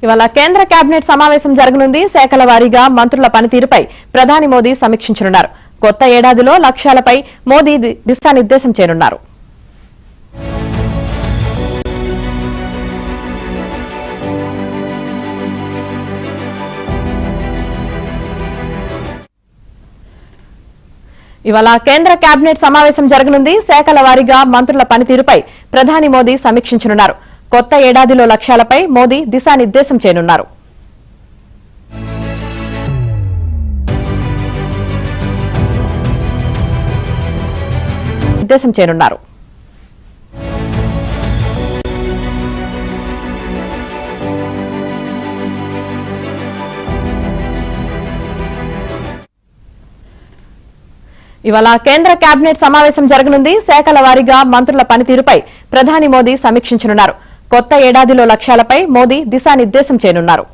ఇవాళ కేంద్ర కేబినెట్ సమావేశం జరగనుంది. శాఖల వారీగా మంత్రుల పనితీరుపై ప్రధాని మోదీ సమీక్షించనున్నారు. కొత్త ఏడాదిలో లక్ష్యాలపై మోదీ దిశానిర్దేశం చేయనున్నారు. ఇవాళ కేంద్ర కేబినెట్ సమావేశం జరగనుంది. శాఖల వారీగా మంత్రుల పనితీరుపై ప్రధాని మోదీ సమీక్షించనున్నారు. కొత్త ఏడాదిలో లక్ష్యాలపై మోదీ దిశానిర్దేశం చేయనున్నారు. ఇవాళ కేంద్ర కేబినెట్ సమావేశం జరగనుంది. శాఖల వారీగా మంత్రుల పనితీరుపై ప్రధాని మోదీ సమీక్షించనున్నారు. కొత్త ఏడాదిలో లక్ష్యాలపై మోదీ దిశానిర్దేశం చేయనున్నారు.